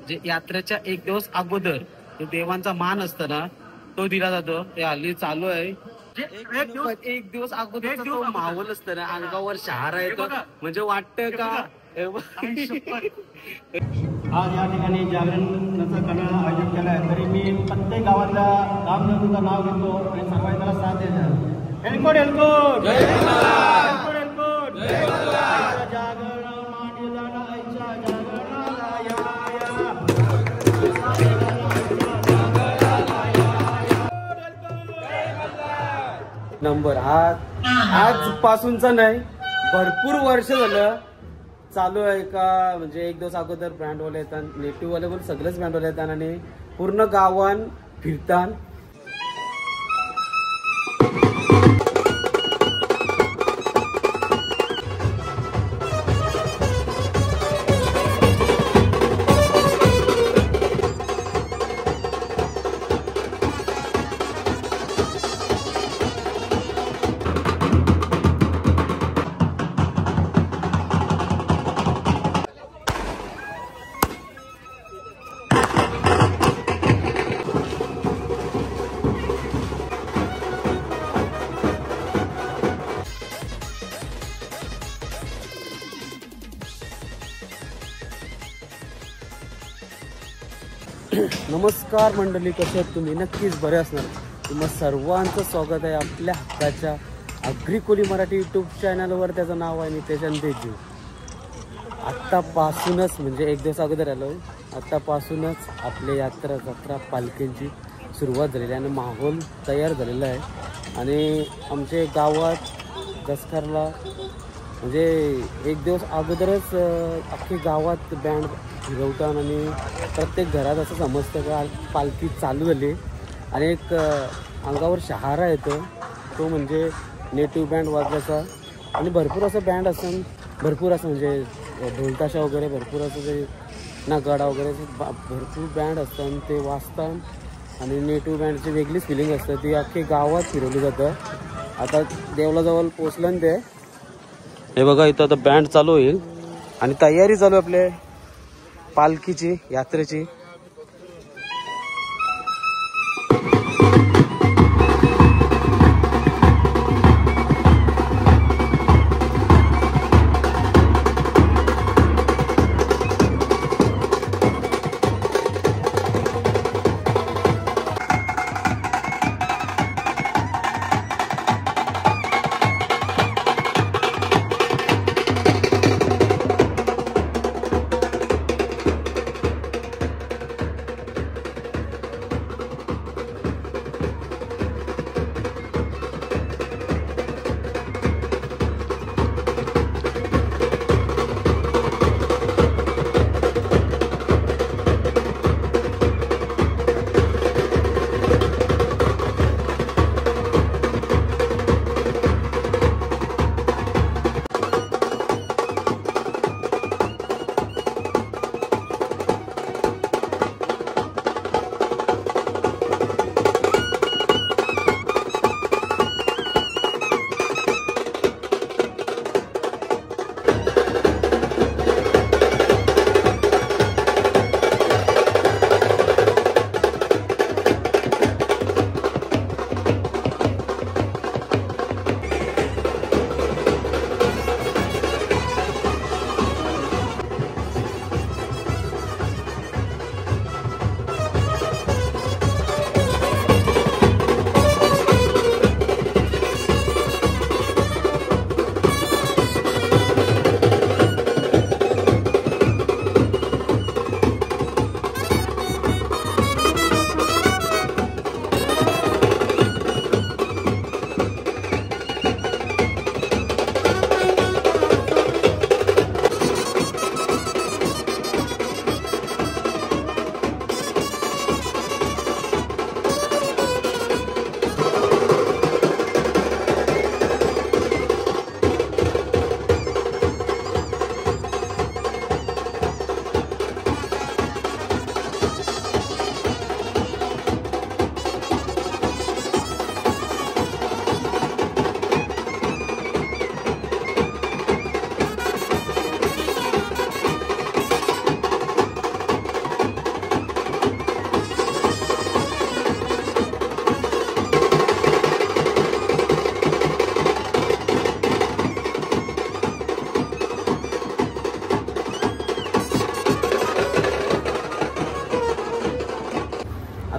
जे यात्रेच्या एक दिवस अगोदर जो देवांचा मान असतो ना तो दिला जातो. ते हल्ली चालू आहे. एक दिवस अगोदर तो माहोल असतं ना, अंगावर शहारा येतो. म्हणजे वाटतं का आज या ठिकाणी जागरणाचा कणा आयोजित केला आहे. तरी मी प्रत्येक गावातल्या गावजनतेचं नाव घेतो आणि सर्वांनी त्याला साथ द्यायचा. एलकोट एलकोट एलकोट एलकोट जागरण मांडी जाणं आईच्या जागरणाला नंबर आज पासूनचा नाही, भरपूर वर्ष झालं चालू आहे का. म्हणजे एक दिवस अगोदर ब्रँडवाले येतात, नेटिव्हवाले पण सगळेच ब्रँडवाले येतात आणि पूर्ण गावान फिरतात. नमस्कार मंडळी, कसे आहेत तुम्ही? नक्कीच बरे असणार. तुम्हा सर्वांचं स्वागत आहे आपल्या हक्काच्या अग्रिकोली मराठी यूट्यूब चॅनलवर. त्याचं नाव आहे नितेश अंदेजी. आत्तापासूनच म्हणजे एक दिवस अगोदर आलो आहे, आत्तापासूनच आपल्या जत्रा पालखींची सुरुवात झालेली आहे आणि माहोल तयार झालेला आहे. आणि आमच्या गावात दसऱ्याला म्हणजे एक दिवस अगोदरच अख्खी गावात बँड फिरवतात आणि प्रत्येक घरात असं समजतं का पालखी चालू झाली. आणि एक अंगावर शहारा येतो, तो म्हणजे नेटिव्ह बँड वाजवायचा. आणि भरपूर असं बँड असतं, भरपूर असं म्हणजे ढोलताशा वगैरे भरपूर असं ते नगाडा वगैरे भरपूर बँड असतात, ते वाजतात. आणि नेटिव्ह बँडची वेगळीच फिलिंग असतं, ती अख्खी गावात फिरवली जातं. आता देवलाजवळ पोचलं ते, हे बघा इथं आता बँड चालू होईल आणि तयारी चालू आहे आपल्या पालखीची यात्रेची.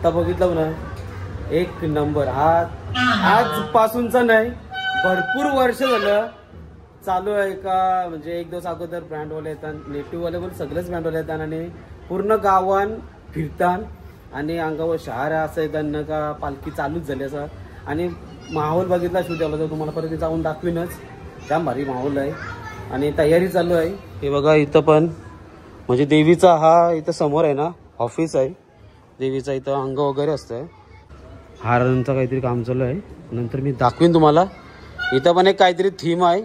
आता बघितलं ना एक नंबर. हा आजपासूनचा नाही, भरपूर वर्ष झालं चालू आहे का. म्हणजे एक दिवस अगोदर ब्रँडवाले येतात, नेटिव्हवाले पण सगळेच ब्रँडवाले येतात आणि पूर्ण गावान फिरतात आणि अंगावर शहर असं येतात का पालखी चालूच झाली असं. आणि माहोल बघितला शूट तर तुम्हाला परत जाऊन दाखवीनच. जाम भारी माहोल आहे आणि तयारी चालू आहे. हे बघा इथं पण म्हणजे देवीचा हा इथं समोर आहे ना ऑफिस आहे देवीचा. इथं अंग वगैरे असतं, हारांचं काहीतरी काम चालू आहे. नंतर मी दाखवीन तुम्हाला. इथं पण एक काहीतरी थीम आहे,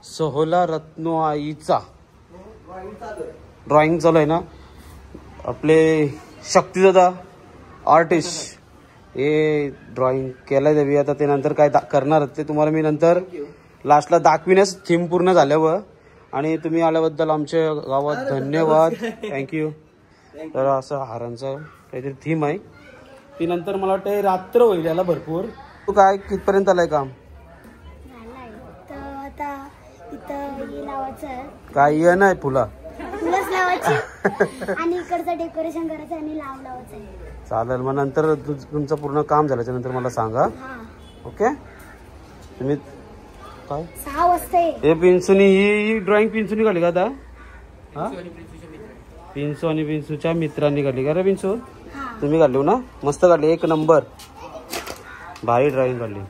सोहला रत्नो आईचा ड्रॉइंग चालू आहे ना. आपले शक्तिदादा आर्टिस्ट हे ड्रॉइंग केलंय देवी. आता ते नंतर काय करणार ते तुम्हाला मी नंतर लास्टला दाखविनच थीम पूर्ण झाल्यावर. आणि तुम्ही आल्याबद्दल आमच्या गावात धन्यवाद, थँक्यू. तर असं हारांचं काहीतरी थीम आहे. ती नंतर मला वाटतं रात्र होईल याला भरपूर. तू काय कितपर्यंत आलाय काम? काय ये नाही फुला आणि इकडचं डेकोरेशन करायचं आणि लावायचं. चालेल, मग नंतर तुमचं पूर्ण काम झाल्याच्या नंतर मला सांगा. ओके. तुम्ही काय 6 वाजता हे पिंचुनी ही ड्रॉइंग पिंचुनी काढली का आता? हा पिंचू आणि पिंचूच्या मित्रांनी काढली का रे पिंचू? तुम्ही काढली ना? मस्त काढली, एक नंबर भारी ड्रॉइंग काढली.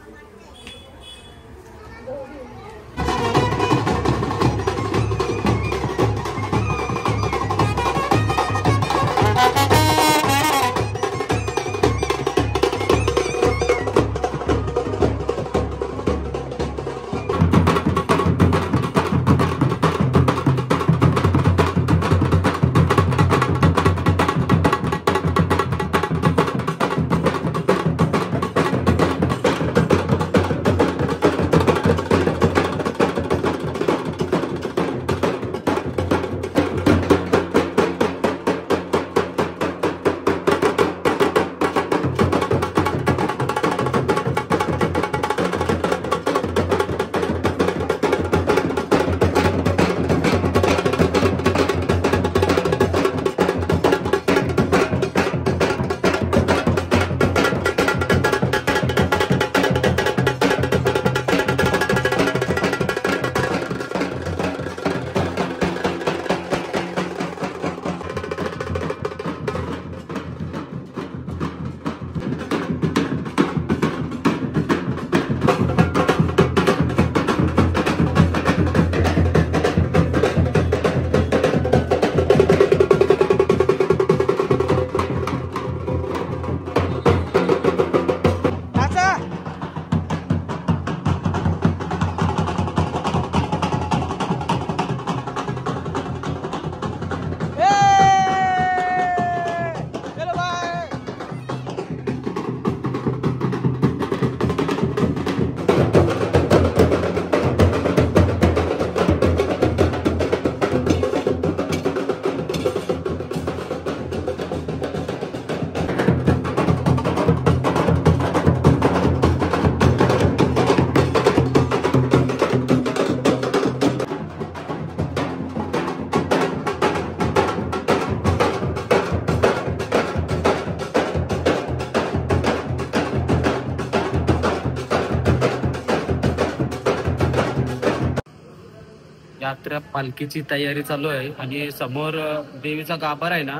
यात्रा पालखीची तयारी चालू आहे आणि समोर देवीचा गाभारा आहे ना,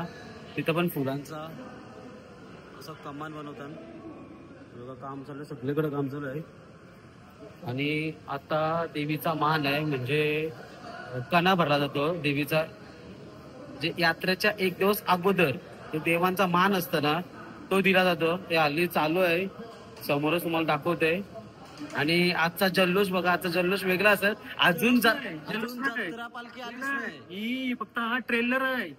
तिथं पण फुलांचा असं कमान बनवतात. काम चालू आहे, सगळीकडे काम चालू आहे. आणि आता देवीचा मान आहे म्हणजे कणा भरला जातो देवीचा. जे यात्रेच्या एक दिवस अगोदर जो देवांचा मान असतो ना तो दिला जातो. ते हल्ली चालू आहे, समोरच तुम्हाला दाखवतोय. आणि आजचा जल्लोष बघा, आजचा जल्लोष वेगळा असेल. अजून पालखी आलीच नाही, फक्त हा ट्रेलर आहे,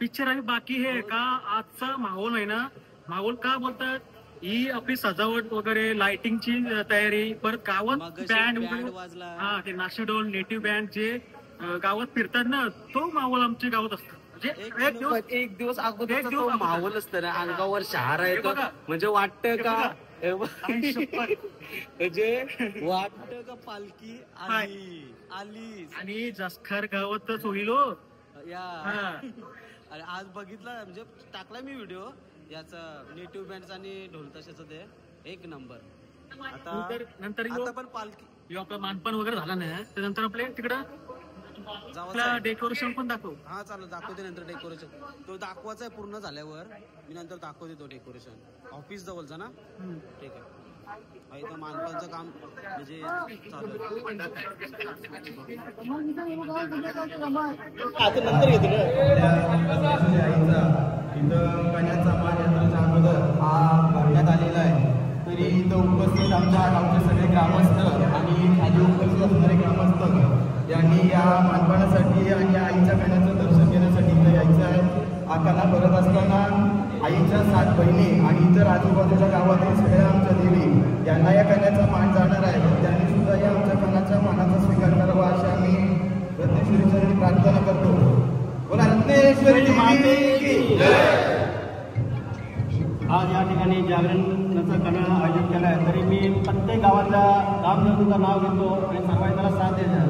पिक्चर आहे, बाकी हे का आजचा माहोल आहे ना. माहोल का बोलतात, ही आपली सजावट वगैरे, लाइटिंगची तयारी, परत गावात बँड वगैरे, हा ते नाशिक ढोल नेटिव्ह बँड जे गावात फिरतात ना, तो माहोल आमच्या गावात असतो. म्हणजे एक दिवस अगोदर माहोल असतं ना, अंगावर शहारा येतो. म्हणजे वाटतं का म्हणजे वाटतं का पालखी आली आणि जसखर गावातच होईल. आज बघितला म्हणजे टाकला मी व्हिडिओ, याचं नेटिव्ह बँडचं आणि ढोल ताशाचं ते एक नंबर. आता नंतर आता पण पालखी आपलं मानपान वगैरे झाला नाही त्यानंतर आपले तिकडं डेकोरेशन पण दाखव. हा चालू दाखवते नंतर डेकोरेशन. तो दाखवायचा आहे पूर्ण झाल्यावर मी नंतर दाखवते तो डेकोरेशन. ऑफिस जवळचा ना. ठीक आहे. इथं मानपानचं काम म्हणजे चालू आहे. आता नंतर येते इथं कन्याचा मान यात्रेच्या अगोदर हा भरण्यात आलेला आहे. तरी इथं उपस्थित आमच्या गावचे सगळे ग्रामस्थ आणि खाली उपस्थित असणारे ग्रामस्थ यांनी या मानपानासाठी आणि आईच्या कन्याचं दर्शन घेण्यासाठी इथं यायचं आहे. हा कला करत असताना आईच्या 7 बहिणी आणि इतर आजूबाजूच्या गावातील सगळ्या आमच्या देवी यांना या कन्याचा मान जाणार आहे. त्यांनी सुद्धा या आमच्या कन्याच्या मानाचा स्वीकार करावा अशी आम्ही रत्नेश्वरीचरणी प्रार्थना करतो. बोला रत्नेश्वरी माते की जय. आज या ठिकाणी जागरणाचा कणा आयोजित केला आहे. तरी मी प्रत्येक गावातल्या गामजनतेचं नाव घेतो आणि सर्वांनी त्याला साथ द्यायचा.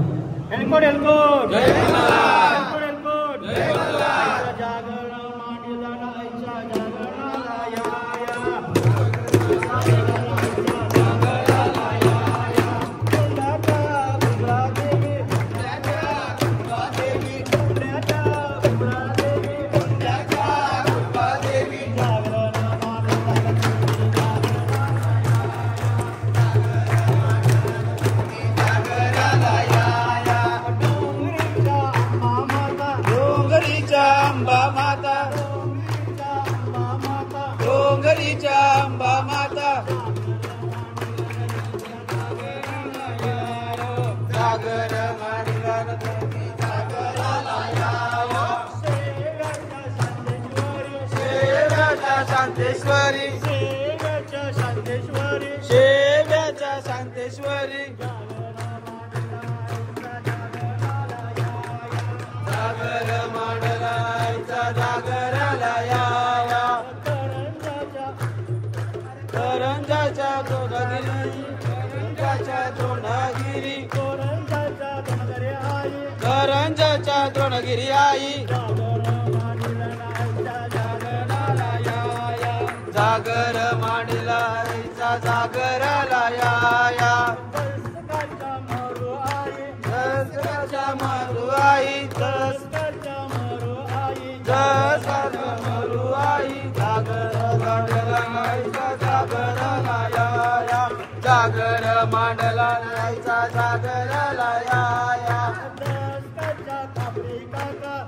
एलकोट एलकोट जय एलकोट एलकोट जय जागरण मांडी जाणा आईच्या जागरणाला या शांतेश्वरी शेव्याच्या शांतेश्वरी जागर मांडलायचा जागराला या करंजाच्या तोंडगिरी करंजाच्या तोंडगिरी आई जागर मांडलायचा जागराला या दसऱ्याच्या मारू आई दसऱ्याच्या मारू आई जागर मांडलायचा जागराला या जागर मांडलायचा जागराला या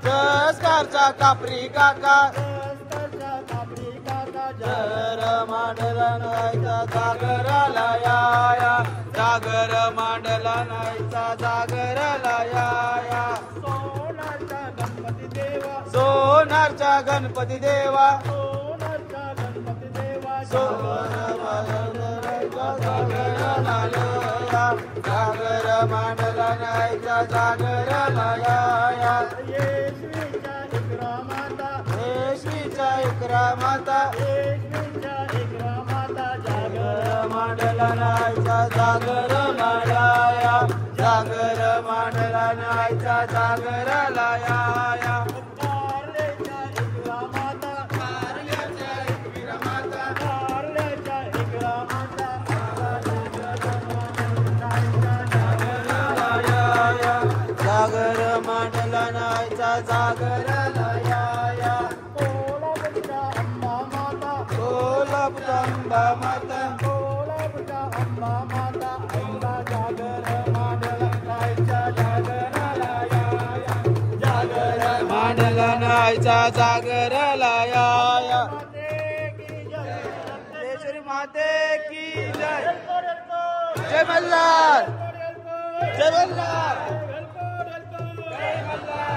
दसकारचा कापरी काका जागर मांडला नाहीचा जागराला या जागर मांडला नाहीचा जागराला या सोनारचा गणपती देवा जागर मांडला नाहीचा जागराला या येशवीच्या इकरा माता जागर मांडला नाहीचा जागर मांडलाया जागर मांडला नाहीचा जागराला या जागर मांडला नाहीचा जागराला या कोल्हापूरच्या अंबा माता अंबा जागर मांडला नाहीचा जागराला या जागर मांडला नाहीचा जागराला या रत्नेश्वरी माते की जय. जय मल्हार जय मल्हार जय मल्हार.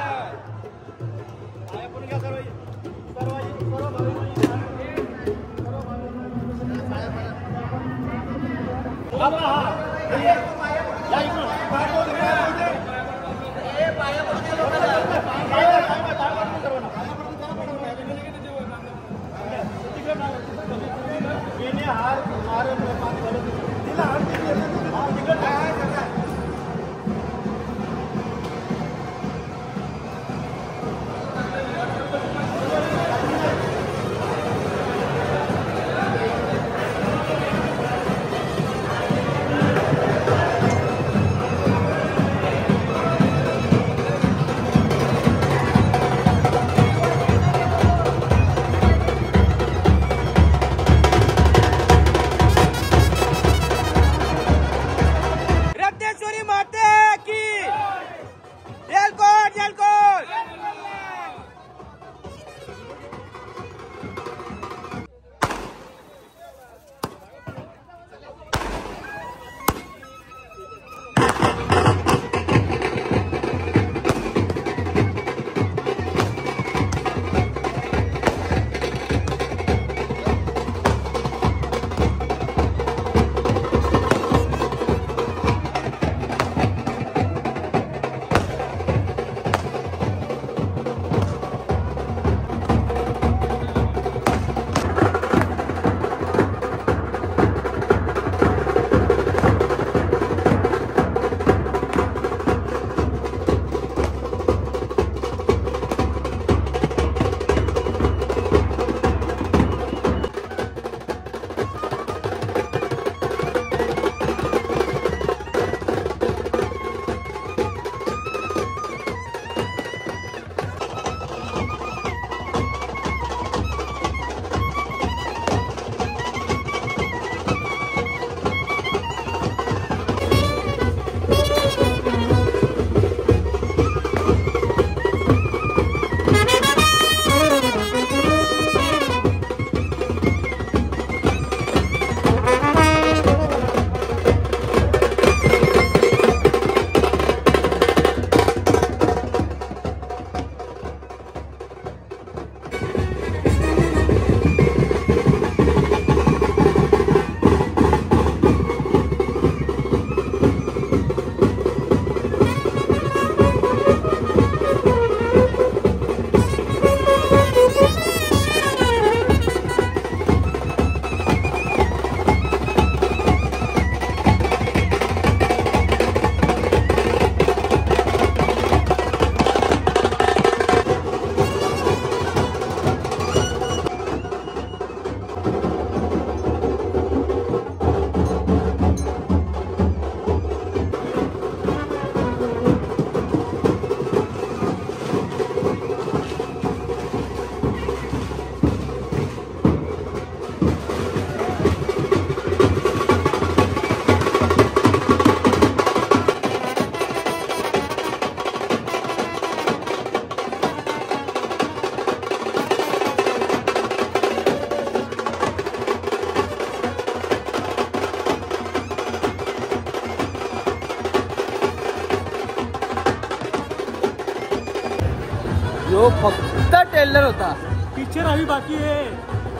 जो फक्त ट्रेलर होता. पिक्चर अभी बाकी आहे.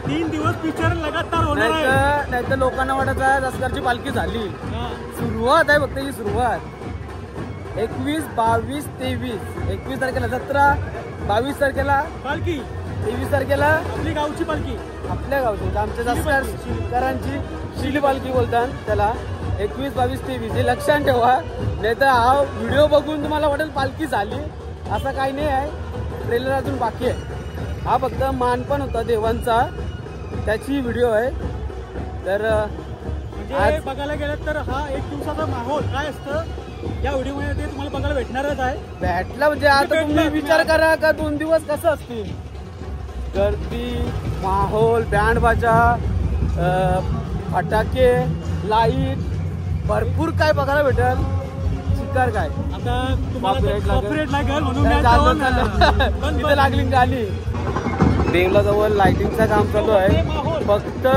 3 दिवस पिक्चर लगातार होणार आहे. नाही तर लोकांना वाटत आहे दसऱ्याची पालखी झाली. सुरुवात आहे फक्त ही सुरुवात. 21, 22, 23. 21 तारखेला जत्रा, 22 तारखेला पालखी, 23 तारखेला आपली गावची पालखी, आपल्या गावची आमच्या दसऱ्याची शिली पालखी बोलतात त्याला. 21, 22, 23 हे लक्षात ठेवा. नाही तर हा व्हिडिओ बघून तुम्हाला वाटेल पालखी झाली, असं काही नाही आहे. ट्रेलर अजून बाकी आहे. हा फक्त मानपण होता देवांचा, त्याची व्हिडिओ आहे. तर म्हणजे बघायला गेलं तर हा 1 दिवसाचा माहोल काय असतं या व्हिडिओमध्ये ते तुम्हाला बघायला भेटणारच आहे. भेटला म्हणजे आता तुम्ही विचार करा का 2 दिवस कसं असतील. गर्दी, माहोल, बँड बाजा, फटाके, लाईट, भरपूर काय बघायला भेटेल. शिकार काय आता तुम्हाला कॉपीराइट लागेल म्हणून तिथे लागली गाणी. देवला जवळ लाइटिंगचं काम चालू आहे. फक्त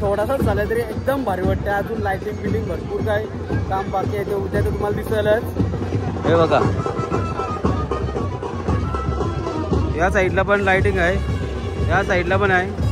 थोडासाच झालं तरी एकदम भारी वाटतं. अजून लाइटिंग बिल्डिंग भरपूर काय काम बाकी आहे. ते उद्या तर तुम्हाला दिसेलच. हे बघा या साईडला पण लाइटिंग आहे, या साईडला पण आहे.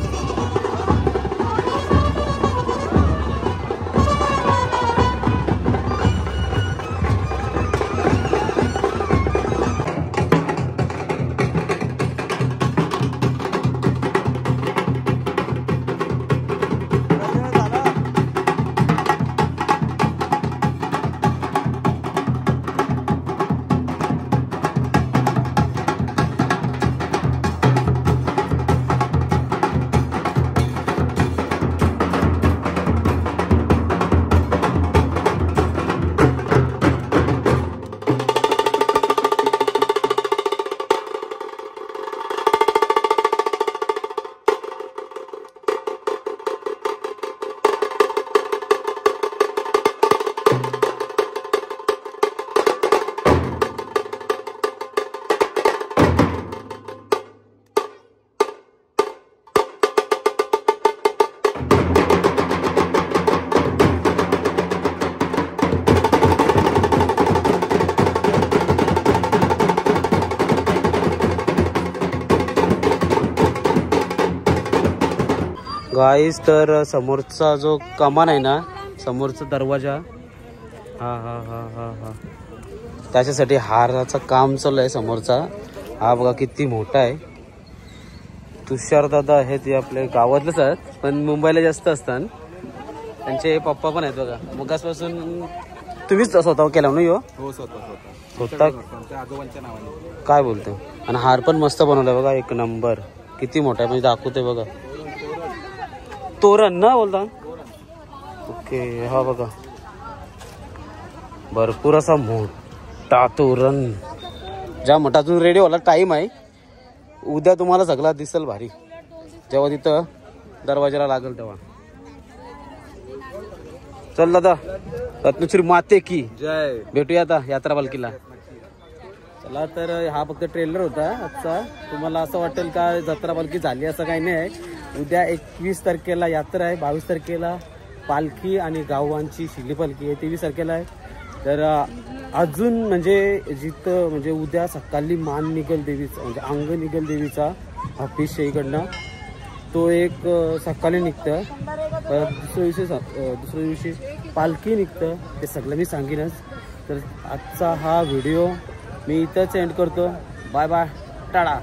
गाईस तर समोरचा जो कमान आहे ना, समोरचा दरवाजा, हा हा हा हा हा त्याच्यासाठी हाराचं काम चालू आहे समोरचा. हा बघा किती मोठा आहे. तुषार दादा आहेत, ते आपल्या गावातलेच आहेत पण मुंबईला जास्त असतात. त्यांचे पप्पा पण आहेत बघा. मगासपासून तुम्हीच स्वतः केला ना? हो स्वतः आजोबांच्या नावाने. काय बोलतो. आणि हार पण मस्त बनवलाय बघा, एक नंबर. किती मोठा आहे म्हणजे दाखवते बघा. तोरण ना बोलता. ओके, हा बघा भरपूर असा मोठा तोरण. ज्या मठातून रेडी व्हायला टाइम आहे. उद्या तुम्हाला सगळा दिसेल भारी, जेव्हा तिथं दरवाजाला लागेल तेव्हा. चल दादा, रत्नश्री माते की जय. भेटूया आता यात्रा पालखीला. चला तर हा फक्त ट्रेलर होता आजचा. तुम्हाला असं वाटेल का जत्रा पालखी झाली, असं काही नाही आहे. उद्या 21 तारखेला यात्रा आहे, 22 तारखेला पालखी आणि गावांची शिली पालखी आहे, 23 तारखेला आहे. तर अजून म्हणजे जिथं म्हणजे उद्या सकाळी मान निघल देवीचा म्हणजे अंग निघल देवीचा ऑफिस इकडनं, तो एक सकाळी निघतं. दुसऱ्या दिवशी पालखी निघतं. ते सगळं मी सांगेनच. तर आजचा हा व्हिडिओ मी इथंच एंड करतो. बाय बाय, टाळा.